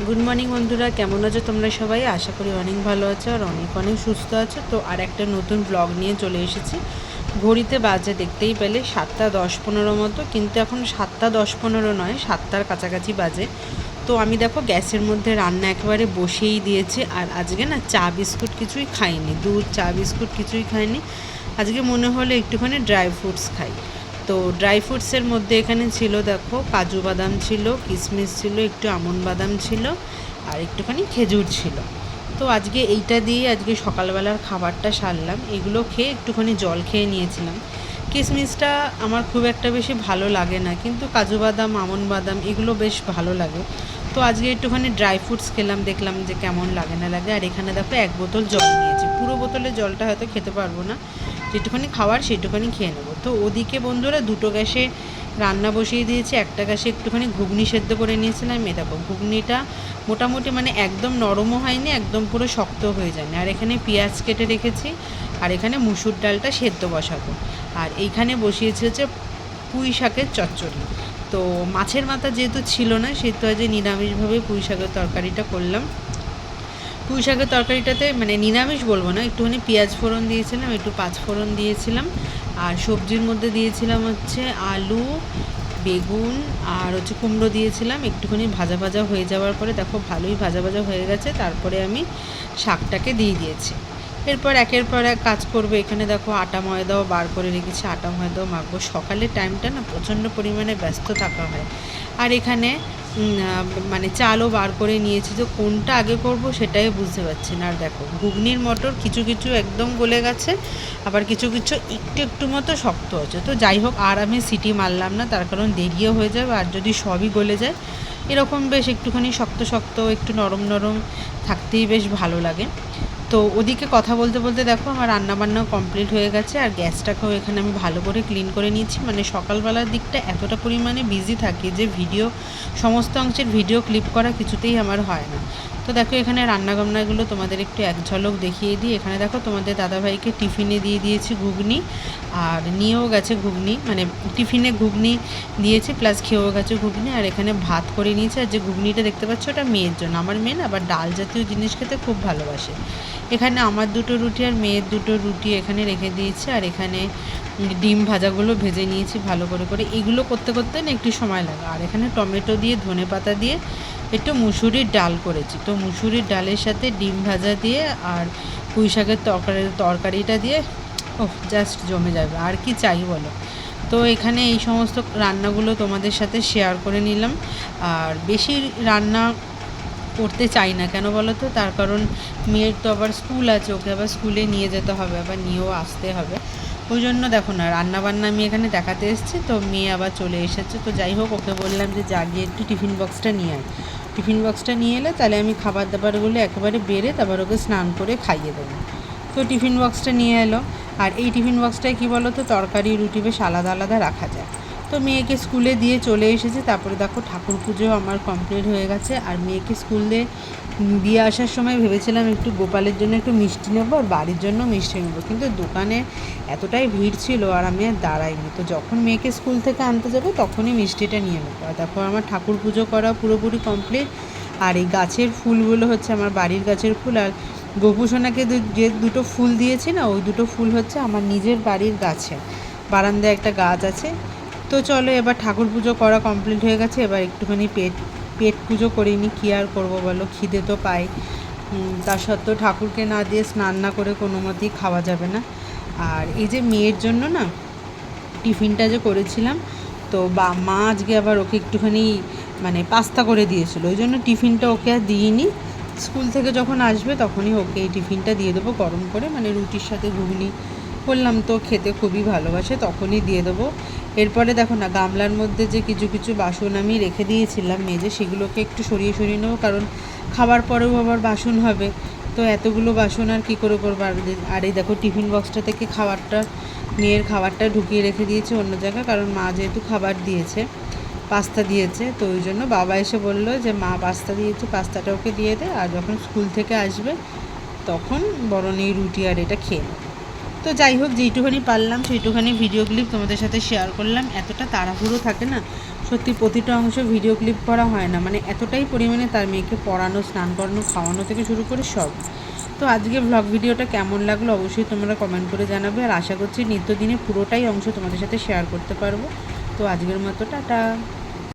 Good morning বন্ধুরা, কেমন আছো তোমরা সবাই? আশা করি অনেক ভালো আছো আর অনেক অনেক সুস্থ আছো। তো আর একটা নতুন ব্লগ নিয়ে চলে এসেছি। ঘড়িতে বাজে দেখতেই পেলে 7:10-15 মতো, কিন্তু এখন 7:10-15 নয়, 7টার কাছাকাছি বাজে। তো আমি দেখো গ্যাসের মধ্যে রান্না একেবারে বসিয়েই দিয়েছি। আর আজকে না চা বিস্কুট কিছুই খাইনি, দুধ চা বিস্কুট কিছুই খাইনি। আজকে মনে হলো একটুখানি ড্রাই ফ্রুটস খাই। তো ড্রাই ফ্রুটসের মধ্যে এখানে ছিল দেখো কাজু বাদাম ছিল, কিশমিশ ছিল, একটু আমন্ড বাদাম ছিল আর একটুখানি খেজুর ছিল। তো আজকে এইটা দিয়ে আজকে সকালবেলার খাবারটা সারলাম। এগুলো খেয়ে একটুখানি জল খেয়ে নিয়েছিলাম। কিশমিশটা আমার খুব একটা বেশি ভালো লাগে না, কিন্তু কাজু বাদাম আমন্ড বাদাম এগুলো বেশ ভালো লাগে। তো আজকে একটুখানি ড্রাই ফ্রুটস খেলাম, দেখলাম যে কেমন লাগে না লাগে। আর এখানে দেখো 1 বোতল জল নিয়েছি। পুরো বোতলের জলটা হয়তো খেতে পারবো না, যেটুখানি খাওয়ার সেটুখানি খেয়ে নেবো। তো ওদিকে বন্ধুরা দুটো গ্যাসে রান্না বসিয়ে দিয়েছি। একটা গ্যাসে একটুখানি ঘুগনি সেদ্ধ করে নিয়েছিলাম। এই দেখো ঘুগনিটা মোটামুটি মানে একদম নরমও হয়নি, একদম পুরো শক্ত হয়ে যায়নি। আর এখানে পেঁয়াজ কেটে রেখেছি, আর এখানে মুসুর ডালটা সেদ্ধ বসাবো। আর এইখানে বসিয়েছি হচ্ছে পুঁই শাকের চচ্চড়ি। তো মাছের মাথা যেহেতু ছিল না, সেহেতু আজ নিরামিষভাবে পুঁই শাকের তরকারিটা করলাম। পুঁই শাকের তরকারিটাতে মানে নিরামিষ বলবো না, একটুখানি পেঁয়াজ ফোড়ন দিয়েছিলাম, একটু পাঁচ ফোড়ন দিয়েছিলাম। আর সবজির মধ্যে দিয়েছিলাম হচ্ছে আলু, বেগুন আর হচ্ছে কুমড়ো দিয়েছিলাম। একটুখানি ভাজা ভাজা হয়ে যাওয়ার পরে দেখো ভালোই ভাজা ভাজা হয়ে গেছে, তারপরে আমি শাকটাকে দিয়ে দিয়েছি। এরপর একের পর এক কাজ করবো। এখানে দেখো আটা ময়দাও বার করে রেখেছি, আটা ময়দাও মাখবো। সকালের টাইমটা না প্রচণ্ড পরিমাণে ব্যস্ত থাকা হয়। আর এখানে মানে চালও বার করে নিয়েছি, যে কোনটা আগে করব সেটাই বুঝতে পারছি না। আর দেখো ঘুগনির মটর কিছু কিছু একদম গলে গেছে, আবার কিছু কিছু একটু একটু মতো শক্ত আছে। তো যাই হোক, আর আমি সিটি মারলাম না, তার কারণ দেরিও হয়ে যাবে। আর যদি সবই গলে যায়, এরকম বেশ একটুখানি শক্ত শক্ত একটু নরম নরম থাকতেই বেশ ভালো লাগে। তো ওদিকে কথা বলতে বলতে দেখো আমার রান্নাবান্নাও কমপ্লিট হয়ে গেছে। আর গ্যাসটাকেও এখানে আমি ভালো করে ক্লিন করে নিয়েছি। মানে সকালবেলার দিকটা এতটা পরিমাণে বিজি থাকি যে সমস্ত অংশের ভিডিও ক্লিপ করা কিছুতেই আমার হয় না। তো দেখো এখানে রান্নাবান্নাগুলো তোমাদের একটু এক ঝলক দেখিয়ে দিই। এখানে দেখো তোমাদের দাদাভাইকে টিফিনে দিয়ে দিয়েছি ঘুগনি, আর নিয়েও গেছে ঘুগনি, মানে টিফিনে ঘুগনি দিয়েছি প্লাস খেয়েও গেছে ঘুগনি। আর এখানে ভাত করে নিয়েছে। আর যে ঘুগনিটা দেখতে পাচ্ছ ওটা মেয়ের জন্য। আমার মেয়ে না আবার ডাল জাতীয় জিনিস খেতে খুব ভালোবাসে। এখানে আমার দুটো রুটি আর মেয়ের দুটো রুটি এখানে রেখে দিয়েছি। আর এখানে ডিম ভাজাগুলো ভেজে নিয়েছি ভালো করে করে। এগুলো করতে করতে না একটু সময় লাগে। আর এখানে টমেটো দিয়ে ধনে পাতা দিয়ে একটু মুসুরির ডাল করেছি। তো মুসুরির ডালের সাথে ডিম ভাজা দিয়ে আর পুঁই শাকের তরকারিটা দিয়ে জাস্ট জমে যাবে। আর কি চাই বলো? তো এখানে এই সমস্ত রান্নাগুলো তোমাদের সাথে শেয়ার করে নিলাম। আর বেশি রান্না করতে চাই না, কেন বলো তো? তার কারণ মেয়ের তো আবার স্কুল আছে, ওকে আবার স্কুলে নিয়ে যেতে হবে, আবার নিয়েও আসতে হবে। ওই জন্য দেখো না রান্নাবান্না আমি এখানে দেখাতে এসেছি, তো মেয়ে আবার চলে এসেছে। তো যাই হোক, ওকে বললাম যে যা গিয়ে একটু টিফিন বক্সটা নিয়ে আয়। টিফিন বক্সটা নিয়ে এলে তাহলে আমি খাবার দাবারগুলো একেবারে বেড়ে তারপর ওকে স্নান করে খাইয়ে দেবো। তো টিফিন বক্সটা নিয়ে এলো। আর এই টিফিন বক্সটায় কী বলো তো, তরকারি রুটি বেশ আলাদা আলাদা রাখা যায়। তো মেয়েকে স্কুলে দিয়ে চলে এসেছে। তারপরে দেখো ঠাকুর পুজো আমার কমপ্লিট হয়ে গেছে। আর মেয়েকে স্কুলে দিয়ে আসার সময় ভেবেছিলাম একটু গোপালের জন্য একটু মিষ্টি নেবো আর বাড়ির জন্য মিষ্টি নেবো, কিন্তু দোকানে এতটাই ভিড় ছিল আর আমি আর দাঁড়াইনি। তো যখন মেয়েকে স্কুল থেকে আনতে যাবো তখনই মিষ্টিটা নিয়ে নেবো। আর তারপর আমার ঠাকুর পুজো করা পুরোপুরি কমপ্লিট। আর এই গাছের ফুলগুলো হচ্ছে আমার বাড়ির গাছের ফুল। আর গোপুসোনাকে যে দুটো ফুল দিয়েছি না, ওই দুটো ফুল হচ্ছে আমার নিজের বাড়ির গাছে, বারান্দায় একটা গাছ আছে। তো চলো এবার ঠাকুর পুজো করা কমপ্লিট হয়ে গেছে। এবার একটুখানি পেট পুজো করিনি, কী আর করবো বলো, খিদে তো পাই। তা সত্ত্বেও ঠাকুরকে না দিয়ে স্নান না করে কোনো মতেই খাওয়া যাবে না। আর এই যে মেয়ের জন্য না টিফিনটা যে করেছিলাম, তো মা আজকে আবার ওকে একটুখানি মানে পাস্তা করে দিয়েছিলো, ওই জন্য টিফিনটা ওকে আর দিইনি। স্কুল থেকে যখন আসবে তখনই ওকে এই টিফিনটা দিয়ে দেবো গরম করে, মানে রুটির সাথে ঘুগনি করলাম তো খেতে খুবই ভালোবাসে, তখনই দিয়ে দেবো। এরপরে দেখো না গামলার মধ্যে যে কিছু কিছু বাসন আমি রেখে দিয়েছিলাম মেজে, সেগুলোকে একটু সরিয়ে সরিয়ে নেবো, কারণ খাবার পরেও আবার বাসন হবে। তো এতগুলো বাসন আর কী করে করবো। আর এই দেখো টিফিন বক্সটা থেকে মেয়ের খাবারটা ঢুকিয়ে রেখে দিয়েছে অন্য জায়গায়, কারণ মা যেহেতু খাবার দিয়েছে, পাস্তা দিয়েছে, তো ওই জন্য বাবা এসে বললো যে মা পাস্তা দিয়েছে, পাস্তাটা ওকে দিয়ে দে, আর যখন স্কুল থেকে আসবে তখন বরং এই রুটি আর এটা খেয়ে নেবে। তো যাই হোক, যেইটুখানি পারলাম সেইটুখানি ভিডিও ক্লিপ তোমাদের সাথে শেয়ার করলাম। এতটা তাড়াহুড়ো থাকে না সত্যি প্রতিটা অংশ ভিডিও ক্লিপ করা হয় না, মানে এতটাই পরিমাণে তার মেয়েকে পড়ানো, স্নান করানো, খাওয়ানো থেকে শুরু করে সব। তো আজকে ভ্লগ ভিডিওটা কেমন লাগলো অবশ্যই তোমরা কমেন্ট করে জানাবে, আর আশা করছি নিত্যদিনে পুরোটাই অংশ তোমাদের সাথে শেয়ার করতে পারবো। তো আজকের মতো টাটা।